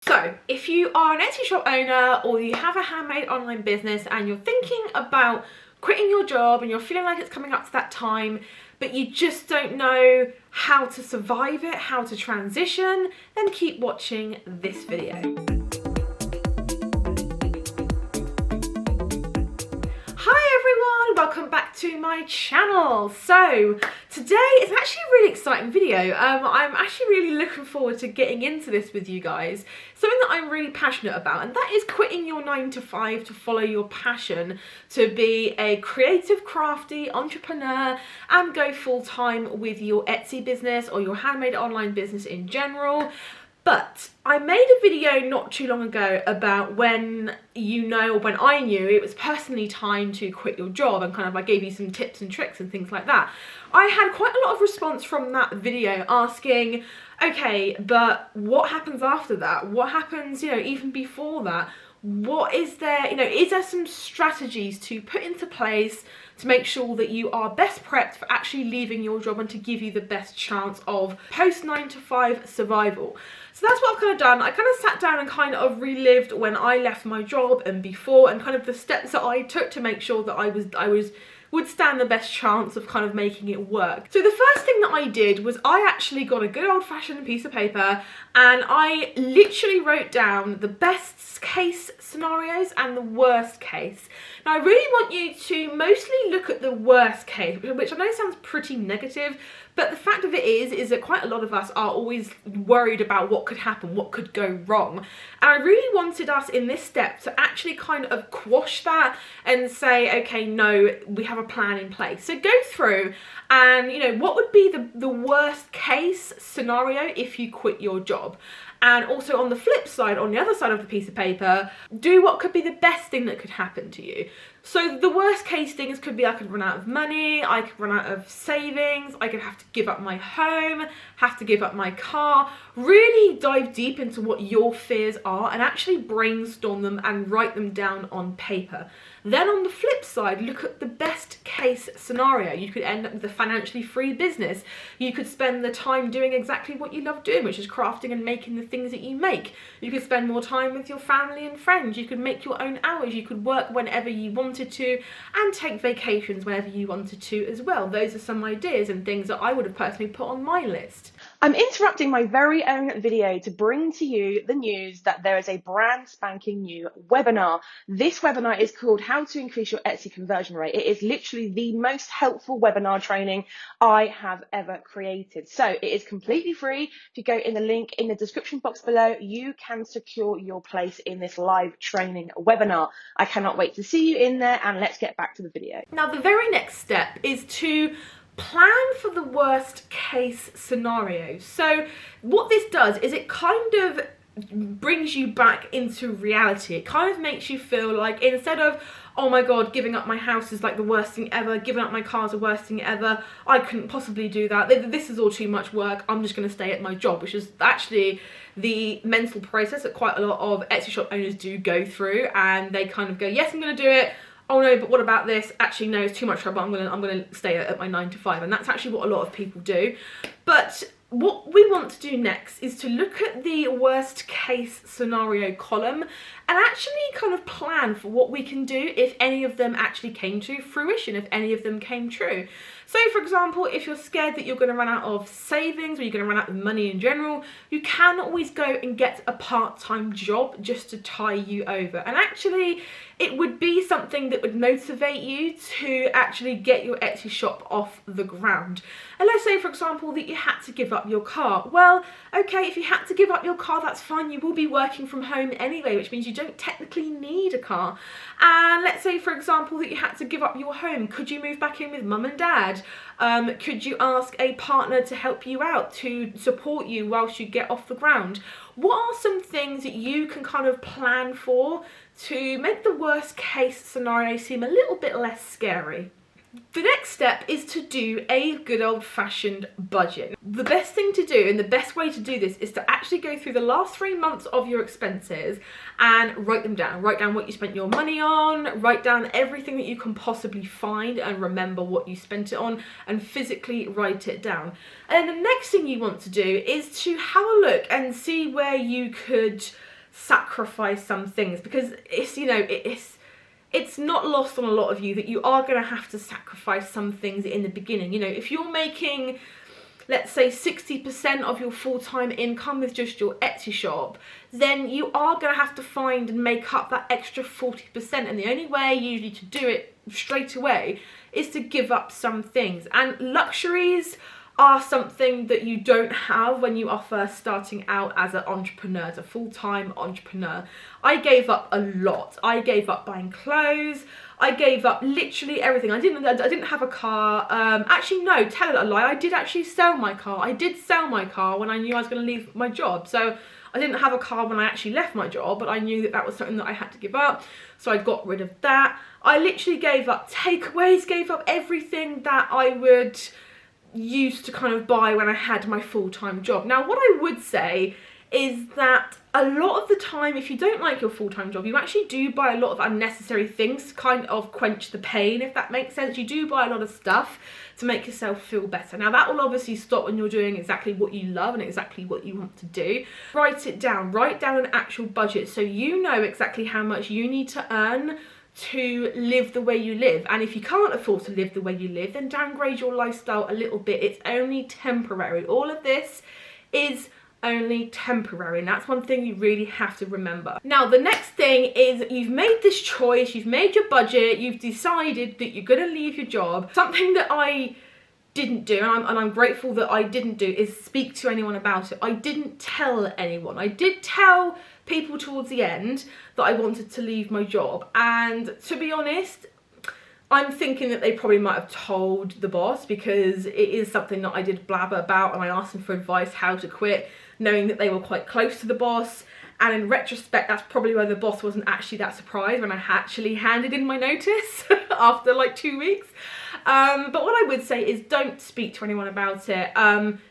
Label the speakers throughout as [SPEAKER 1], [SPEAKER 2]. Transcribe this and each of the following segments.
[SPEAKER 1] So if you are an Etsy shop owner or you have a handmade online business and you're thinking about quitting your job and you're feeling like it's coming up to that time, but you just don't know how to survive it, how to transition, then keep watching this video. Hi everyone, welcome back to my channel. So today is actually a really exciting video. I'm actually really looking forward to getting into this with you guys. Something that I'm really passionate about, and that is quitting your 9 to 5 to follow your passion, to be a creative, crafty entrepreneur and go full-time with your Etsy business or your handmade online business in general. But I made a video not too long ago about when when I knew it was personally time to quit your job, and I gave you some tips and tricks and things like that. I had quite a lot of response from that video asking, okay, but what happens after that? What happens, even before that? What is there, is there some strategies to put into place to make sure that you are best prepped for actually leaving your job and to give you the best chance of post 9 to 5 survival? So that's what I've done. I sat down and relived when I left my job and before, and the steps that I took to make sure that I would stand the best chance of making it work. So the first thing that I did was I actually got a good old-fashioned piece of paper and I literally wrote down the best case scenarios and the worst case. Now I really want you to mostly look at the worst case, which I know sounds pretty negative, but the fact of it is that quite a lot of us are always worried about what could happen, what could go wrong. And I really wanted us in this step to actually quash that and say, okay, no, we have a plan in place. So go through and, what would be the worst case scenario if you quit your job? And also on the flip side, on the other side of the piece of paper, do what could be the best thing that could happen to you. So the worst case things could be I could run out of money, I could run out of savings, I could have to give up my home, have to give up my car. Really dive deep into what your fears are and actually brainstorm them and write them down on paper. Then on the flip side, look at the best case scenario. You could end up with a financially free business. You could spend the time doing exactly what you love doing, which is crafting and making the things that you make. You could spend more time with your family and friends. You could make your own hours. You could work whenever you wanted to and take vacations whenever you wanted to as well. Those are some ideas and things that I would have personally put on my list.
[SPEAKER 2] I'm interrupting my very own video to bring to you the news that there is a brand spanking new webinar. This webinar is called How to Increase Your Etsy Conversion Rate. It is literally the most helpful webinar training I have ever created. So it is completely free. If you go in the link in the description box below, you can secure your place in this live training webinar. I cannot wait to see you in there, and let's get back to the video.
[SPEAKER 1] Now, the very next step is to plan for the worst case scenario. So what this does is it brings you back into reality. It makes you feel like, instead of, oh my god, giving up my house is like the worst thing ever, giving up my car is the worst thing ever, I couldn't possibly do that, this is all too much work, I'm just going to stay at my job, which is actually the mental process that quite a lot of Etsy shop owners do go through, and they go, yes, I'm going to do it, oh no, but what about this? Actually, no, it's too much trouble. I'm gonna stay at my 9 to 5, and that's actually what a lot of people do. But what we want to do next is to look at the worst case scenario column and actually plan for what we can do if any of them actually came to fruition, if any of them came true. So for example, if you're scared that you're going to run out of savings or you're going to run out of money in general, you can always go and get a part-time job just to tie you over. And actually, it would be something that would motivate you to actually get your Etsy shop off the ground. And let's say, for example, that you had to give up your car. Well, okay, if you had to give up your car, that's fine. You will be working from home anyway, which means you don't technically need a car. And let's say, for example, that you had to give up your home. Could you move back in with mum and dad? Could you ask a partner to help you out, to support you whilst you get off the ground? What are some things that you can plan for to make the worst case scenario seem a little bit less scary? The next step is to do a good old-fashioned budget. The best thing to do, and the best way to do this, is to actually go through the last 3 months of your expenses and write them down. Write down what you spent your money on, write down everything that you can possibly find and remember what you spent it on, and physically write it down. And then the next thing you want to do is to have a look and see where you could sacrifice some things, because it's, you know, it's not lost on a lot of you that you are going to have to sacrifice some things in the beginning. You know, if you're making, let's say 60% of your full-time income with just your Etsy shop, then you are going to have to find and make up that extra 40%. And the only way usually to do it straight away is to give up some things. And luxuries are something that you don't have when you are first starting out as an entrepreneur, as a full-time entrepreneur. I gave up a lot. I gave up buying clothes. I gave up literally everything. I didn't have a car. Actually, no, tell a lie. I did actually sell my car. I did sell my car when I knew I was going to leave my job. So I didn't have a car when I actually left my job, but I knew that that was something that I had to give up. So I got rid of that. I literally gave up takeaways, gave up everything that I would use to kind of buy when I had my full-time job. Now, what I would say is that a lot of the time, if you don't like your full-time job, you actually do buy a lot of unnecessary things to kind of quench the pain, if that makes sense. You do buy a lot of stuff to make yourself feel better. Now, that will obviously stop when you're doing exactly what you love and exactly what you want to do. Write it down. Write down an actual budget so you know exactly how much you need to earn to live the way you live. And if you can't afford to live the way you live, then downgrade your lifestyle a little bit. It's only temporary. All of this is only temporary, and that's one thing you really have to remember. Now, the next thing is you've made this choice, you've made your budget, you've decided that you're going to leave your job. Something that I didn't do, and I'm grateful that I didn't do, is speak to anyone about it. I didn't tell anyone. I did tell people towards the end that I wanted to leave my job, and to be honest, I'm thinking that they probably might have told the boss, because it is something that I did blabber about, and I asked them for advice how to quit, knowing that they were quite close to the boss. And in retrospect, that's probably why the boss wasn't actually that surprised when I actually handed in my notice after like 2 weeks. But what I would say is don't speak to anyone about it.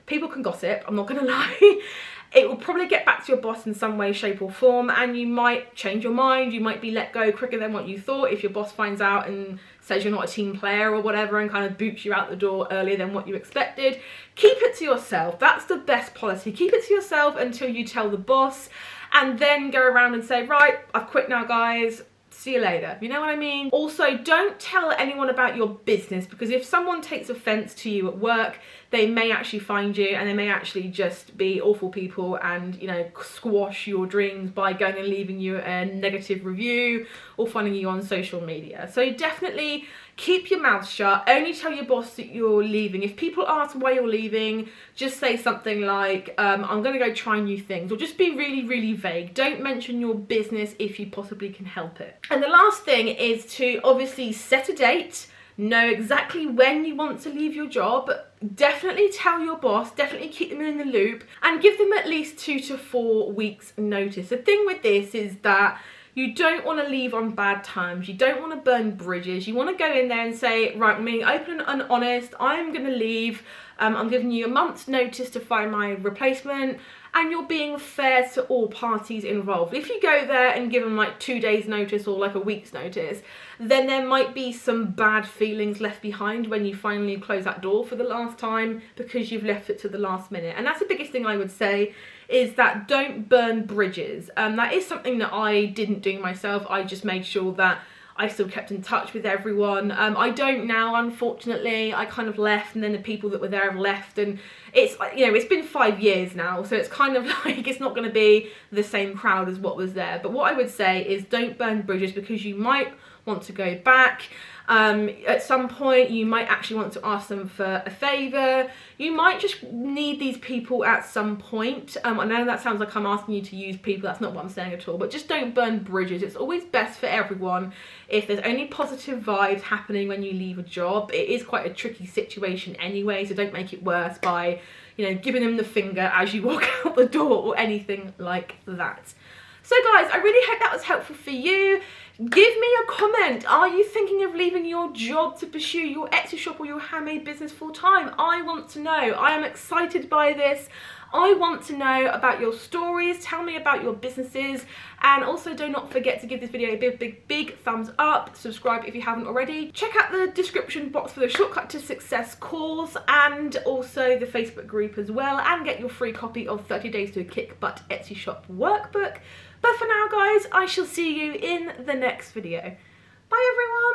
[SPEAKER 1] People can gossip, I'm not gonna lie. It will probably get back to your boss in some way, shape or form, and you might change your mind. You might be let go quicker than what you thought if your boss finds out and says you're not a team player or whatever and kind of boots you out the door earlier than what you expected. Keep it to yourself. That's the best policy. Keep it to yourself until you tell the boss, and then go around and say, right, I've quit now, guys. See you later. You know what I mean? Also, don't tell anyone about your business, because if someone takes offense to you at work, they may actually find you and they may actually just be awful people and, you know, squash your dreams by going and leaving you a negative review or finding you on social media. So definitely keep your mouth shut. Only tell your boss that you're leaving. If people ask why you're leaving, just say something like, I'm going to go try new things, or just be really, really vague. Don't mention your business if you possibly can help it. And the last thing is to obviously set a date. Know exactly when you want to leave your job. Definitely tell your boss, definitely keep them in the loop, and give them at least 2 to 4 weeks notice. The thing with this is that you don't want to leave on bad terms. You don't want to burn bridges. You want to go in there and say, right, I'm being open and honest. I'm going to leave. I'm giving you a month's notice to find my replacement, and you're being fair to all parties involved. If you go there and give them like 2 days notice or like a week's notice, then there might be some bad feelings left behind when you finally close that door for the last time, because you've left it to the last minute. And that's the biggest thing I would say, is that don't burn bridges. That is something that I didn't do myself. I just made sure that I still kept in touch with everyone. I don't now, unfortunately. I kind of left, and then the people that were there have left, and it's, you know, it's been 5 years now, so it's kind of like it's not going to be the same crowd as what was there. But what I would say is don't burn bridges, because you might want to go back. At some point you might actually want to ask them for a favour. You might just need these people at some point. I know that sounds like I'm asking you to use people, that's not what I'm saying at all, but just don't burn bridges. It's always best for everyone if there's only positive vibes happening when you leave a job. It is quite a tricky situation anyway, so don't make it worse by, you know, giving them the finger as you walk out the door or anything like that. So guys, I really hope that was helpful for you. Give me a comment. Are you thinking of leaving your job to pursue your Etsy shop or your handmade business full time? I want to know. I am excited by this. I want to know about your stories. Tell me about your businesses. And also do not forget to give this video a big thumbs up. Subscribe if you haven't already. Check out the description box for the Shortcut to Success course, and also the Facebook group as well. And get your free copy of 30 Days to a Kick Butt Etsy Shop workbook. But now, guys, I shall see you in the next video. Bye, everyone.